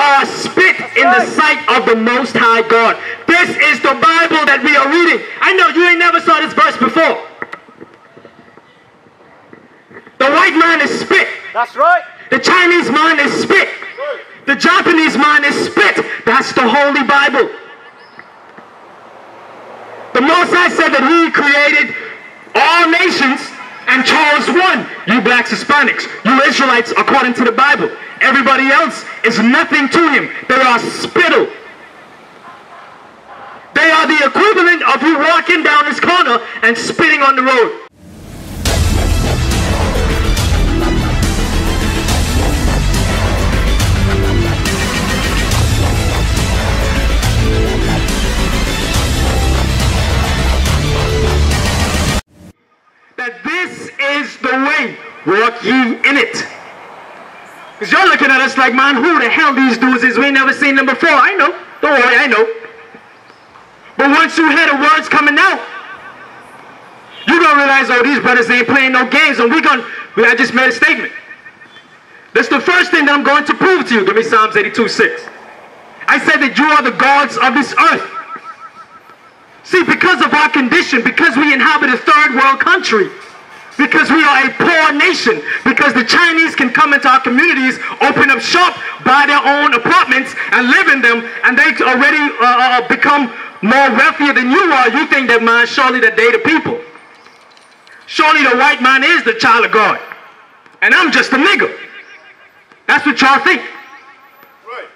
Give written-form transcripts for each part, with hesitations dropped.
are spit in the sight of the Most High God. This is the Bible that we are reading. I know you ain't never saw this verse before. The white man is spit. That's right. The Chinese man is spit. The Japanese man is spit. That's the Holy Bible. The Most High said that He created all nations and chose one. You blacks, Hispanics, you Israelites, according to the Bible. Everybody else is nothing to Him. They are spittle. They are the equivalent of you walking down this corner and spitting on the road. That this is the way, walk ye in it. Because y'all looking at us like, man, who the hell these dudes is? We ain't never seen them before. I know. Don't worry, I know. But once you hear the words coming out, you're going to realize, oh, these brothers ain't playing no games. And I just made a statement. That's the first thing that I'm going to prove to you. Give me Psalms 82:6. I said that you are the gods of this earth. See, because of our condition, because we inhabit a third world country, because we are a poor nation, because the Chinese can come into our communities, open up shop, buy their own apartments, and live in them, and they already become more wealthier than you are, you think that, man, surely that they the people. Surely the white man is the child of God. And I'm just a nigger. That's what y'all think. Right.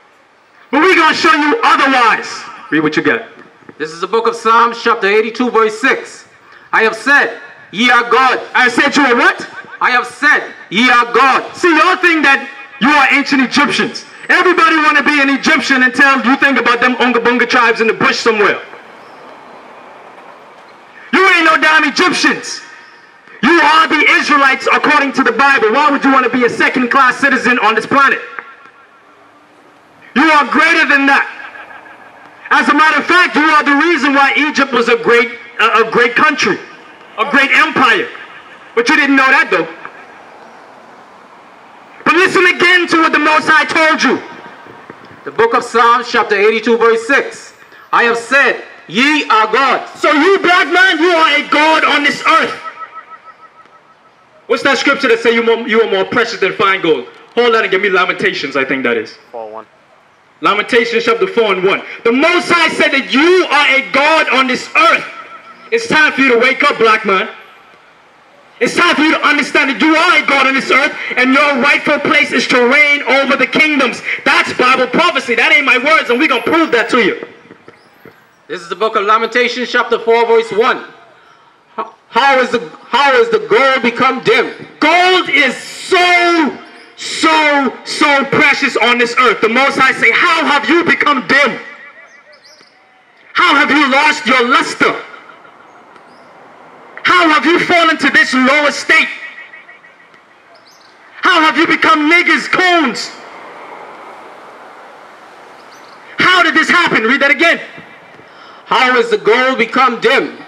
But we're going to show you otherwise. Read what you got. This is the book of Psalms, chapter 82, verse 6. I have said, ye are God. I said you are what? I have said, ye are God. See, y'all think that you are ancient Egyptians. Everybody want to be an Egyptian until you think about them Unga Bunga tribes in the bush somewhere. You ain't no damn Egyptians. You are the Israelites according to the Bible. Why would you want to be a second-class citizen on this planet? You are greater than that. As a matter of fact, you are the reason why Egypt was a great country, a great empire. But you didn't know that, though. But listen again to what the Most High told you. The book of Psalms, chapter 82, verse 6. I have said, ye are God. So you, black man, you are a God on this earth. What's that scripture that say you are more precious than fine gold? Hold on and give me Lamentations, I think that is. 4:1. Lamentations chapter 4:1. The Most High said that you are a God on this earth. It's time for you to wake up, black man. It's time for you to understand that you are a God on this earth, and your rightful place is to reign over the kingdoms. That's Bible prophecy. That ain't my words, and we're going to prove that to you. This is the book of Lamentations, chapter 4, verse 1. How is the gold become dim? Gold is so precious on this earth. The Most High say, how have you become dim? How have you lost your luster? How have you fallen to this low estate? How have you become niggers, coons? How did this happen? Read that again. How has the gold become dim?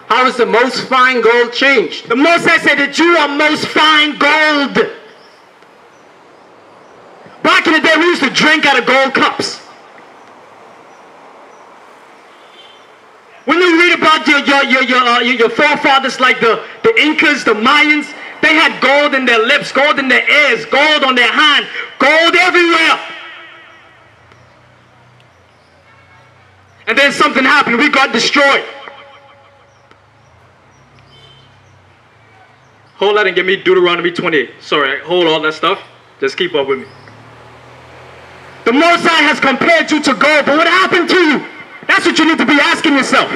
How is the most fine gold changed? The Most High said that you are most fine gold. Back in the day, we used to drink out of gold cups. When you read about your forefathers like the Incas, the Mayans, they had gold in their lips, gold in their ears, gold on their hand, gold everywhere. And then something happened. We got destroyed. Hold that and give me Deuteronomy 28. Sorry, hold all that stuff. Just keep up with me. The Most High has compared you to gold, but what happened to you? That's what you need to be asking yourself.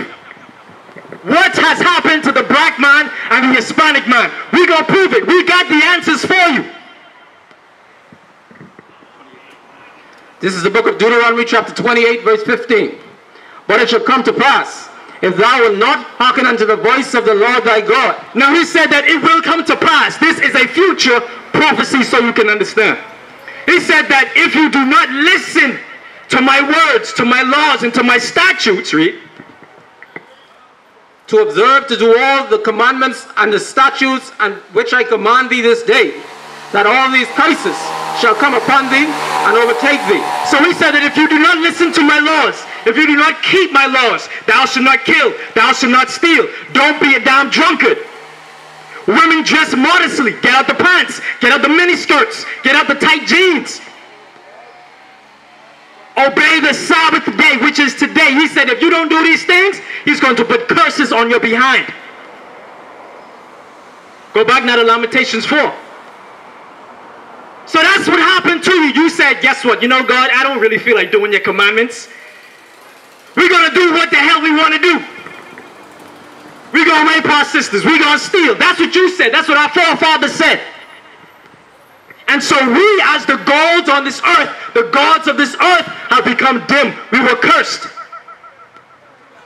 What has happened to the black man and the Hispanic man? We're going to prove it. We got the answers for you. This is the book of Deuteronomy, chapter 28, verse 15. But it shall come to pass, if thou wilt not hearken unto the voice of the Lord thy God. Now he said that it will come to pass. This is a future prophecy so you can understand. He said that if you do not listen to my words, to my laws, and to my statutes, read. To observe to do all the commandments and the statutes and which I command thee this day, that all these curses shall come upon thee and overtake thee. So he said that if you do not listen to my laws, if you do not keep my laws, thou shalt not kill, thou shalt not steal, don't be a damn drunkard. Women dress modestly, get out the pants, get out the miniskirts, get out the tight jeans. Obey the Sabbath day, which is today. He said if you don't do these things, he's going to put curses on your behind. Go back now to Lamentations 4. So that's what happened to you. You said, guess what? You know, God, I don't really feel like doing your commandments. We're going to do what the hell we want to do. We're going to rape our sisters. We're going to steal. That's what you said. That's what our forefathers said. And so we, as the gods on this earth, the gods of this earth, have become dim. We were cursed.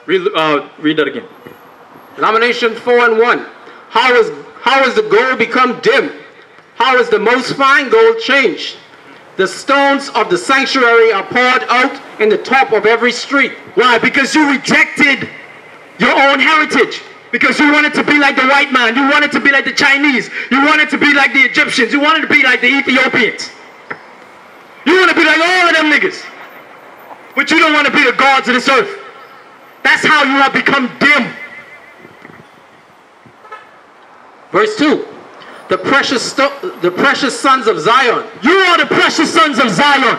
Read that again. Lamentations 4:1. How is the gold become dim? How is the most fine gold changed? The stones of the sanctuary are poured out in the top of every street. Why? Because you rejected your own heritage. Because you wanted to be like the white man. You wanted to be like the Chinese. You wanted to be like the Egyptians. You wanted to be like the Ethiopians. You want to be like all of them niggas. But you don't want to be the gods of this earth. That's how you have become dim. Verse 2. The precious sons of Zion. You are the precious sons of Zion.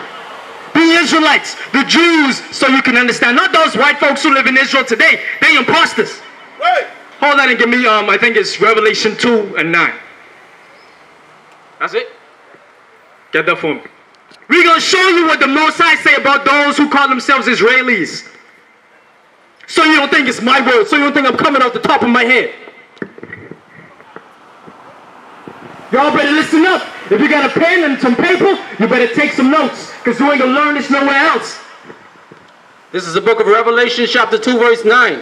The Israelites, the Jews, so you can understand. Not those white folks who live in Israel today. They imposters. Right. Hold on and give me, I think it's Revelation 2:9. That's it? Get that for me. We're going to show you what the Most High say about those who call themselves Israelis. So you don't think it's my word. So you don't think I'm coming off the top of my head. Y'all better listen up. If you got a pen and some paper, you better take some notes. Because you ain't going to learn this nowhere else. This is the book of Revelation chapter 2 verse 9.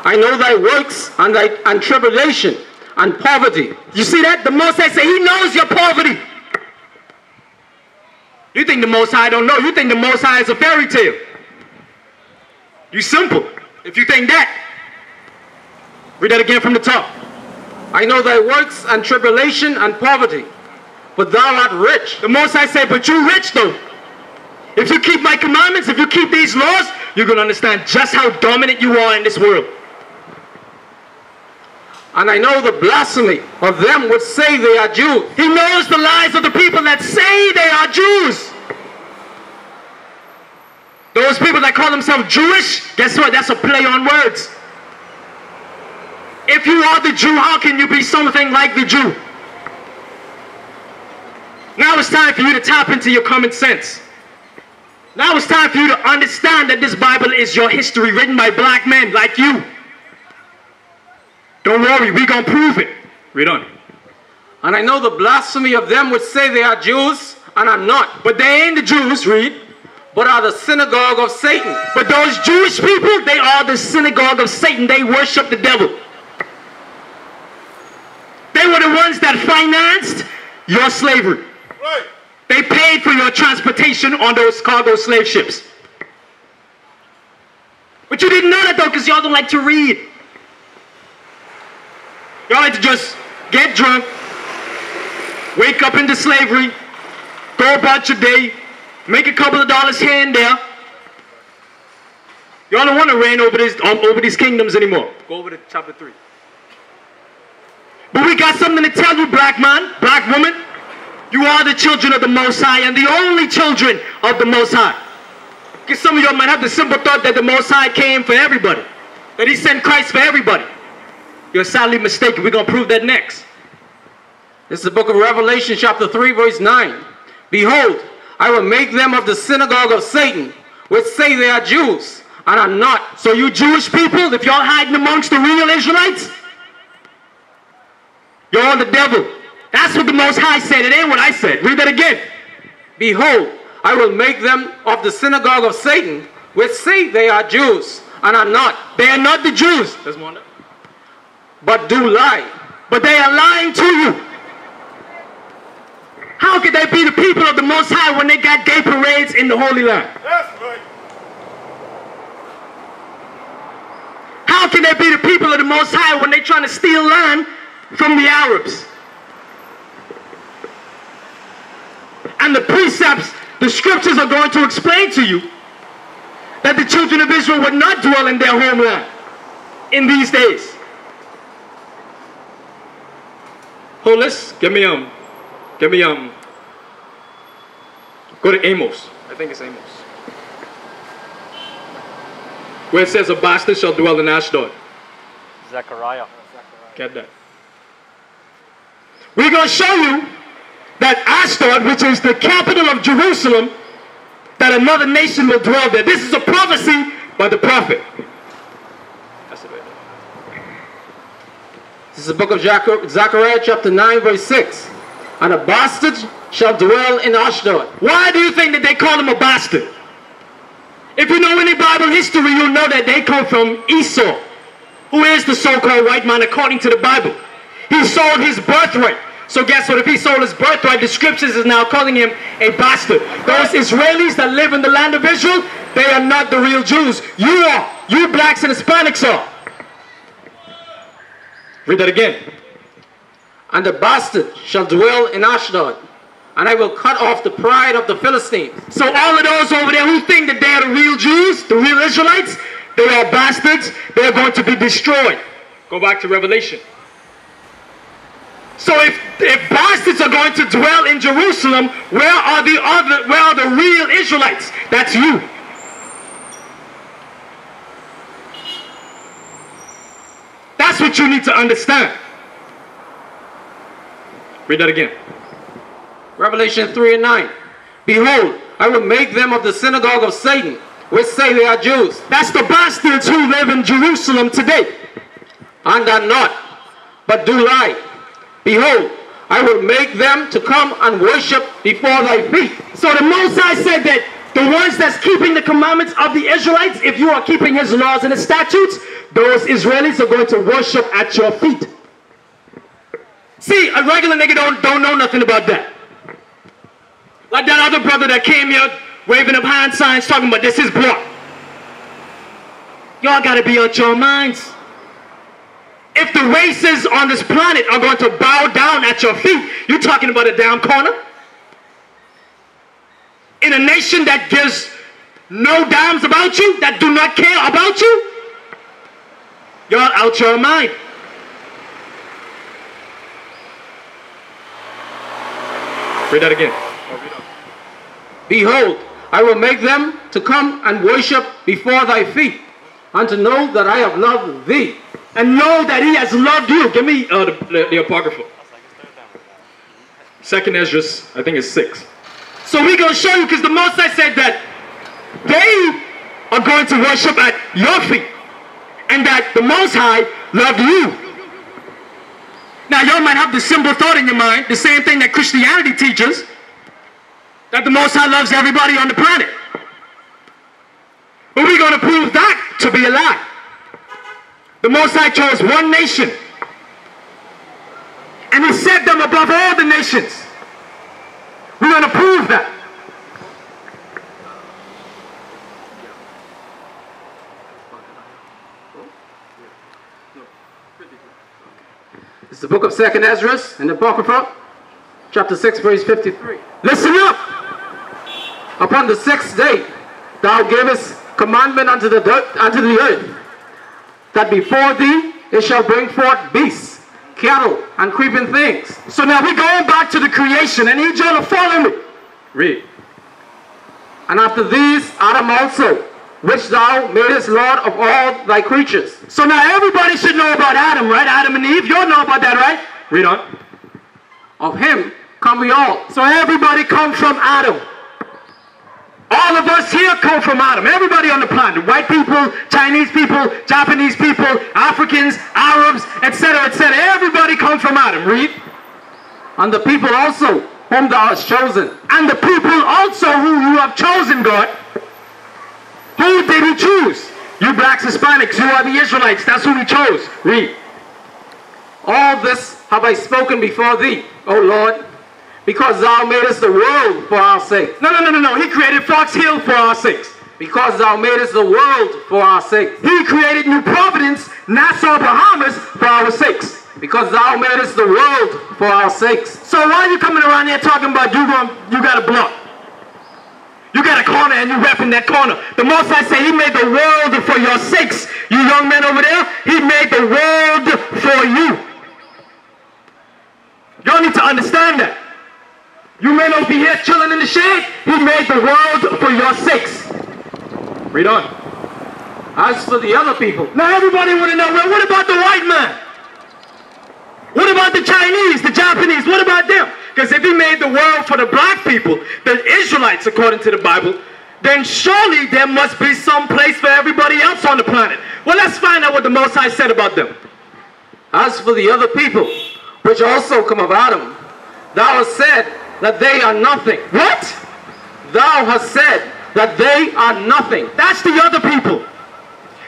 I know thy works and tribulation and poverty. You see that? The Most High say he knows your poverty. You think the Most High don't know. You think the Most High is a fairy tale. You simple. If you think that. Read that again from the top. I know thy works and tribulation and poverty, but thou art rich. The Most High say, but you rich though. If you keep my commandments, if you keep these laws, you're going to understand just how dominant you are in this world. And I know the blasphemy of them which say they are Jews. He knows the lies of the people that say they are Jews. Those people that call themselves Jewish, guess what? That's a play on words. If you are the Jew, how can you be something like the Jew? Now it's time for you to tap into your common sense. Now it's time for you to understand that this Bible is your history written by black men like you. Don't worry, we're going to prove it. Read on. And I know the blasphemy of them which say they are Jews and are not. But they ain't the Jews, read. But are the synagogue of Satan. But those Jewish people, they are the synagogue of Satan. They worship the devil. They were the ones that financed your slavery. Right. They paid for your transportation on those cargo slave ships. But you didn't know that though, because y'all don't like to read. Y'all like to just get drunk, wake up into slavery, go about your day, make a couple of dollars here and there. Y'all don't want to reign over these kingdoms anymore. Go over to chapter 3. But we got something to tell you, black man, black woman. You are the children of the Most High and the only children of the Most High. Because some of y'all might have the simple thought that the Most High came for everybody. That he sent Christ for everybody. You're sadly mistaken. We're going to prove that next. This is the book of Revelation chapter 3 verse 9. Behold, I will make them of the synagogue of Satan, which say they are Jews and are not. So you Jewish people, if y'all hiding amongst the real Israelites, you're all the devil. That's what the Most High said. It ain't what I said. Read that again. Behold, I will make them of the synagogue of Satan, which say they are Jews and are not. They are not the Jews. There's one. But do lie. But they are lying to you. How could they be the people of the Most High when they got gay parades in the Holy Land? That's right. How can they be the people of the Most High when they're trying to steal land from the Arabs? And the precepts the scriptures are going to explain to you that the children of Israel would not dwell in their homeland in these days. Hold this. Give me go to Amos. I think it's Amos. Where it says a bastard shall dwell in Ashdod. Zechariah. Get that. We're going to show you that Ashdod, which is the capital of Jerusalem, that another nation will dwell there. This is a prophecy by the prophet. That's it right there. This is the book of Zechariah chapter 9 verse 6. And a bastard shall dwell in Ashdod. Why do you think that they call him a bastard? If you know any Bible history, you'll know that they come from Esau, who is the so-called white man according to the Bible. He sold his birthright. So guess what? If he sold his birthright, the scriptures is now calling him a bastard. Those Israelis that live in the land of Israel, they are not the real Jews. You are. You blacks and Hispanics are. Read that again. And the bastard shall dwell in Ashdod, and I will cut off the pride of the Philistines. So all of those over there who think that they are the real Jews, the real Israelites, they are bastards. They are going to be destroyed. Go back to Revelation. So if bastards are going to dwell in Jerusalem, where are the real Israelites? That's you. That's what you need to understand. Read that again. Revelation 3 and 9. Behold, I will make them of the synagogue of Satan, which say they are Jews. That's the bastards who live in Jerusalem today. And are not, but do lie. Behold, I will make them to come and worship before thy feet. So the Most High said that the ones that's keeping the commandments of the Israelites, if you are keeping his laws and his statutes, those Israelis are going to worship at your feet. See, a regular nigga don't know nothing about that. Like that other brother that came here waving up hand signs talking about this is blood. Y'all gotta be out your minds. If the races on this planet are going to bow down at your feet, you're talking about a damn corner? In a nation that gives no damns about you, that do not care about you? Y'all out your mind. Read that again. Behold, I will make them to come and worship before thy feet, and to know that I have loved thee. And know that he has loved you. Give me the Apocryphal. Second Ezra, I think it's 6. So we're going to show you, because the Most High said that they are going to worship at your feet. And that the Most High loved you. Now y'all might have the simple thought in your mind, the same thing that Christianity teaches, that the Most High loves everybody on the planet. But we're going to prove that to be a lie. The Most High chose one nation, and he set them above all the nations. We're going to prove that. It's the book of 2nd Ezra in the Apocrypha, chapter 6, verse 53. Listen up. Upon the 6th day, thou gavest commandment unto the earth, that before thee it shall bring forth beasts, cattle, and creeping things. So now we're going back to the creation. I need y'all to follow me. Read. And after these Adam also, which thou madest Lord of all thy creatures. So now everybody should know about Adam, right? Adam and Eve. Y'all know about that, right? Read on. Of him come we all. So everybody come from Adam. All of us here come from Adam. Everybody on the planet. White people, Chinese people, Japanese people, Africans, Arabs, etc., etc. Everybody come from Adam. Read. And the people also whom thou hast chosen. And the people also who you have chosen, God. Who did he choose? You blacks, Hispanics, you are the Israelites. That's who he chose. Read. All this have I spoken before thee, O Lord, because thou madest the world for our sake. No. He created Fox Hill for our sakes. Because thou madest the world for our sake. He created New Providence, Nassau, Bahamas for our sakes. Because thou madest the world for our sakes. So why are you coming around here talking about you got a block? You got a corner and you rep in that corner. The Most High say he made the world for your sakes. You young men over there, he made the world for you. Y'all need to understand that. You men over here chilling in the shade, he made the world for your sakes. Read on. As for the other people, Now everybody want to know, well, what about the white man? What about the Chinese, the Japanese? What about them? Because if he made the world for the black people, the Israelites, according to the Bible, then surely there must be some place for everybody else on the planet. Well, let's find out what the Most High said about them. as for the other people, which also come of Adam, thou hast said that they are nothing. What? Thou hast said that they are nothing. That's the other people.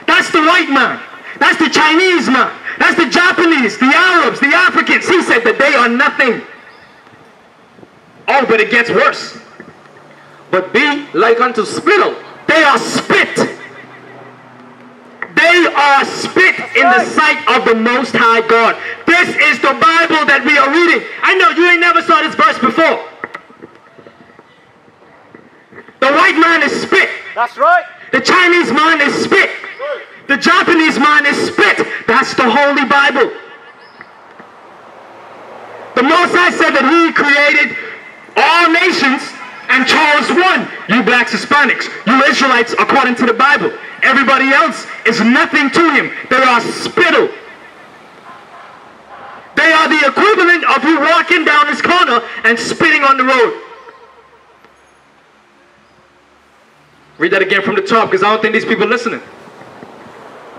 That's the white man. That's the Chinese man. That's the Japanese, the Arabs, the Africans. He said that they are nothing. Oh, but it gets worse. But be like unto spittle. They are spit. They are spit in the sight of the Most High God. This is the Bible that we are reading. I know you ain't never saw this verse before. The white man is spit. That's right. The Chinese man is spit. The Japanese man is spit. That's the Holy Bible. The Most High said that he created all nations and chose one. You blacks, Hispanics, you Israelites, according to the Bible. Everybody else is nothing to him. They are spittle. They are the equivalent of you walking down this corner and spitting on the road. Read that again from the top, because I don't think these people are listening.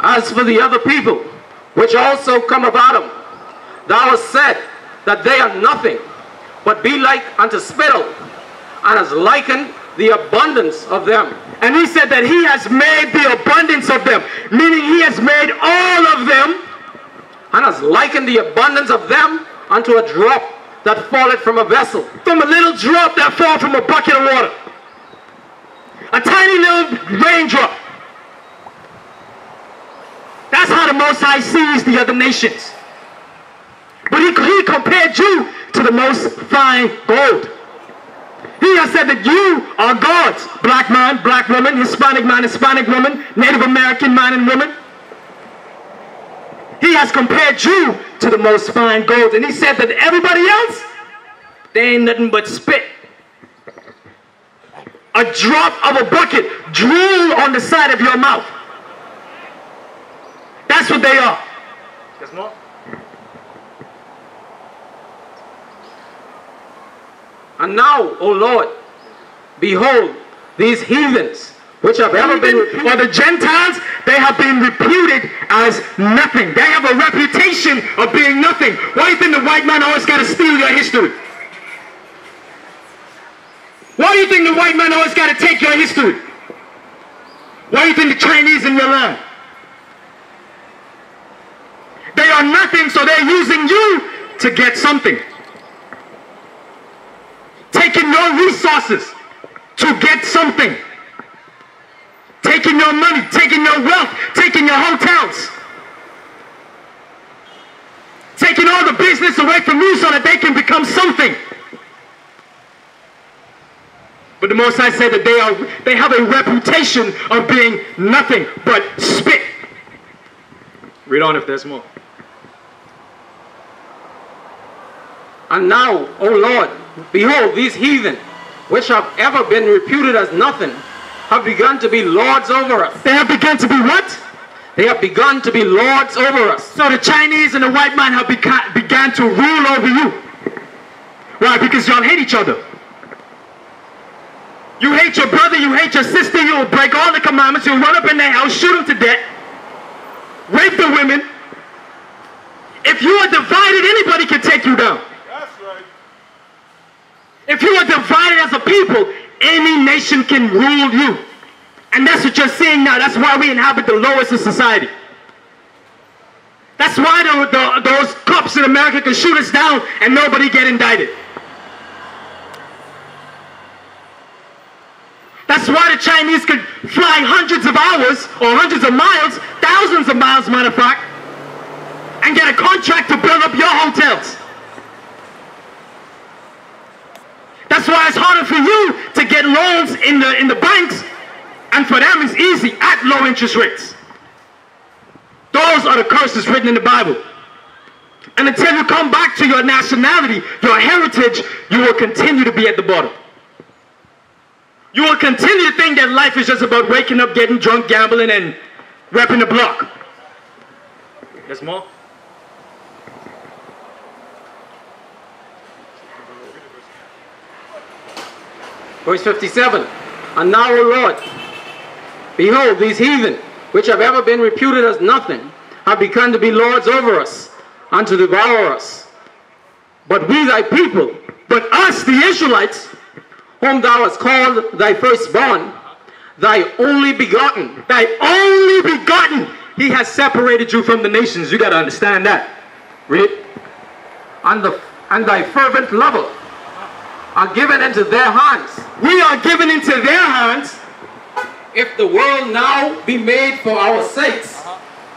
As for the other people, which also come of Adam, thou hast said that they are nothing, but be like unto spittle, and has likened the abundance of them. And he said that he has made the abundance of them, meaning he has made all of them, And has likened the abundance of them unto a drop that falleth from a vessel. from a little drop that falls from a bucket of water. A tiny little raindrop. That's how the Most High sees the other nations. But he compared you to the most fine gold. He has said that you are gods. Black man, black woman, Hispanic man, Hispanic woman, Native American man and woman. He has compared you to the most fine gold. And he said that everybody else, they ain't nothing but spit. A drop of a bucket, drool on the side of your mouth. That's what they are. There's more. And now, O Lord, behold, these heathens, which have ever been Or the Gentiles, they have been reputed as nothing. They have a reputation of being nothing. Why do you think the white man always got to steal your history? Why do you think the white man always got to take your history? Why do you think the Chinese in your land? They are nothing, so they're using you to get something. Taking your resources to get something. Taking your money, taking your wealth, taking your hotels. Taking all the business away from you so that they can become something. But the Most High said that they have a reputation of being nothing but spit. Read on if there's more. And now, O Lord, behold, these heathen, which have ever been reputed as nothing, have begun to be lords over us. They have begun to be what? They have begun to be lords over us. So the Chinese and the white man have began to rule over you. Why? Because y'all hate each other. You hate your brother, you hate your sister, you will break all the commandments, you'll run up in their house, shoot them to death, rape the women. If you are divided, anybody can take you down. That's right. If you are divided as a people, any nation can rule you. And that's what you're seeing now. That's why we inhabit the lowest of society. That's why those cops in America can shoot us down and nobody get indicted. That's why the Chinese could fly hundreds of hours or hundreds of miles, thousands of miles, matter of fact, and get a contract to build up your hotels. That's That's why it's harder for you to get loans in the banks, and for them it's easy at low interest rates. Those are the curses written in the Bible. And until you come back to your nationality, your heritage, you will continue to be at the bottom. You will continue to think that life is just about waking up, getting drunk, gambling, and repping the block. There's more? Verse 57. And now, O Lord, behold, these heathen, which have ever been reputed as nothing, have begun to be lords over us, and to devour us. But we thy people, But us, the Israelites, whom thou hast called thy firstborn, thy only begotten, he has separated you from the nations. You got to understand that. read, and thy fervent lover are given into their hands. We are given into their hands. If the world now be made for our sakes,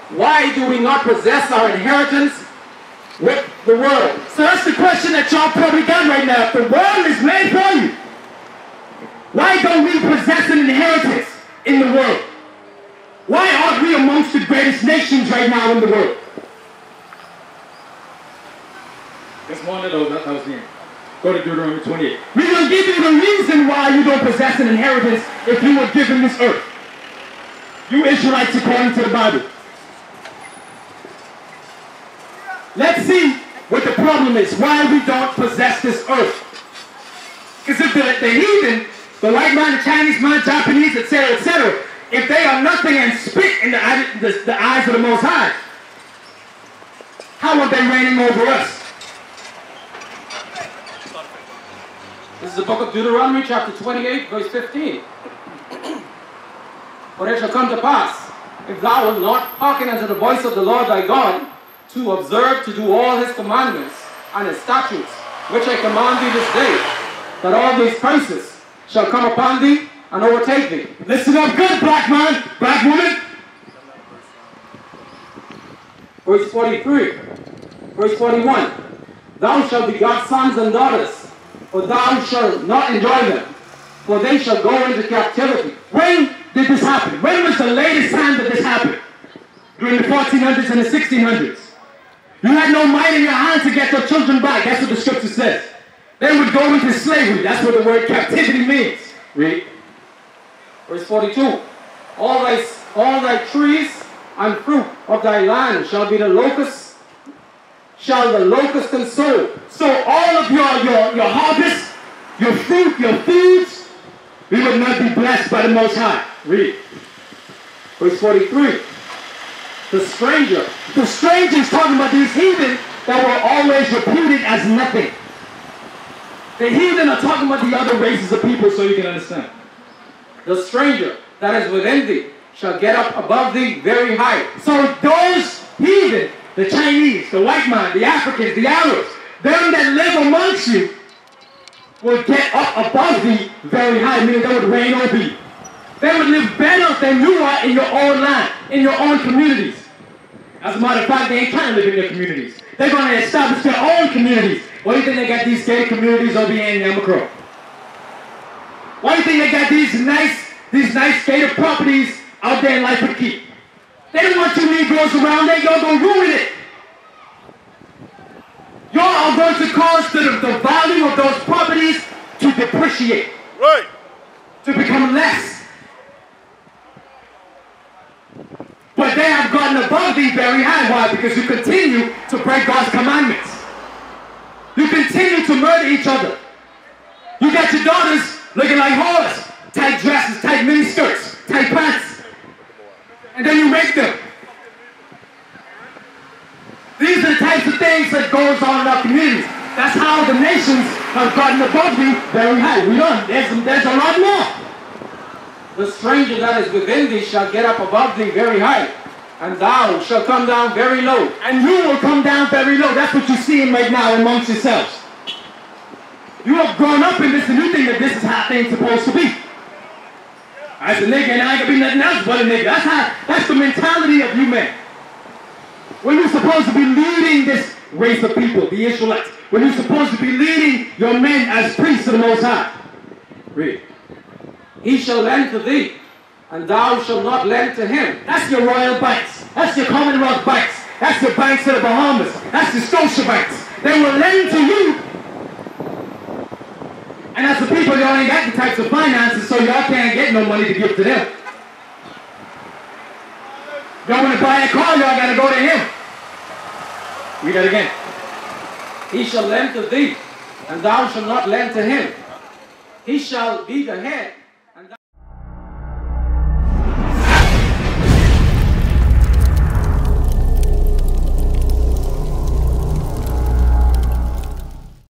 why do we not possess our inheritance with the world? So that's the question that y'all probably got right now. If the world is made for you, why don't we possess an inheritance in the world? Why aren't we amongst the greatest nations right now in the world? That's one of those. That was the end. Go to Deuteronomy 28. We're going to give you the reason why you don't possess an inheritance if you were given this earth. You Israelites according to the Bible. Let's see what the problem is. Why we don't possess this earth. Because if the heathen, the white man, the Chinese man, Japanese, etc., if they are nothing and spit in the eyes of the Most High, how are they reigning over us? This is the book of Deuteronomy, chapter 28, verse 15. For it shall come to pass, if thou wilt not hearken unto the voice of the Lord thy God, to observe to do all his commandments and his statutes, which I command thee this day, that all these curses shall come upon thee and overtake thee. Listen up good, black man, black woman. Verse 43, verse 41. Thou shalt begot sons and daughters, for thou shalt not enjoy them, for they shall go into captivity. When did this happen? When was the latest time that this happened? During the 1400s and the 1600s. You had no might in your hand to get your children back. That's what the scripture says. They would go into slavery. That's what the word captivity means. Read. Verse 42. All thy trees and fruit of thy land shall be the locust consume. So all of your harvest, your fruit, your foods, we would not be blessed by the Most High. Read. Verse 43. The stranger is talking about these heathen that were always reputed as nothing. The heathen are talking about the other races of people, so you can understand. The stranger that is within thee shall get up above thee very high. So those heathen, the Chinese, the white man, the Africans, the Arabs, them that live amongst you will get up above thee very high, meaning they would reign over you. They would live better than you are in your own land, in your own communities. As a matter of fact, they ain't trying to live in their communities. They're going to establish their own communities. Why do you think they got these gay communities over here in Yamakro? Why do you think they got these nice gated properties out there in Lightfoot Key? They don't want you Negroes around there. Y'all going to ruin it. Y'all are going to cause the value of those properties to depreciate. Right. To become less. But they have gotten above thee very high. Why? Because you continue to break God's commandments. You continue to murder each other. You got your daughters looking like whores. Tight dresses, tight mini skirts, tight pants. And then you rape them. These are the types of things that goes on in our communities. That's how the nations have gotten above thee very high. We don't. There's a lot more. The stranger that is within thee shall get up above thee very high, and thou shalt come down very low. And you will come down very low. That's what you're seeing right now amongst yourselves. You have grown up in this and you think that this is how things supposed to be. As a nigga and I ain't gonna be nothing else but a nigga. That's the mentality of you men. When you're supposed to be leading this race of people, the Israelites. when you're supposed to be leading your men as priests of the Most High? Read. He shall lend to thee, and thou shalt not lend to him. That's your royal banks. That's your Commonwealth banks. That's your banks of the Bahamas. That's the Scotia banks. They will lend to you. And as the people, y'all ain't got the types of finances, so y'all can't get no money to give to them. Y'all want to buy a car, y'all got to go to him. Read that again. He shall lend to thee, and thou shalt not lend to him. He shall be the head,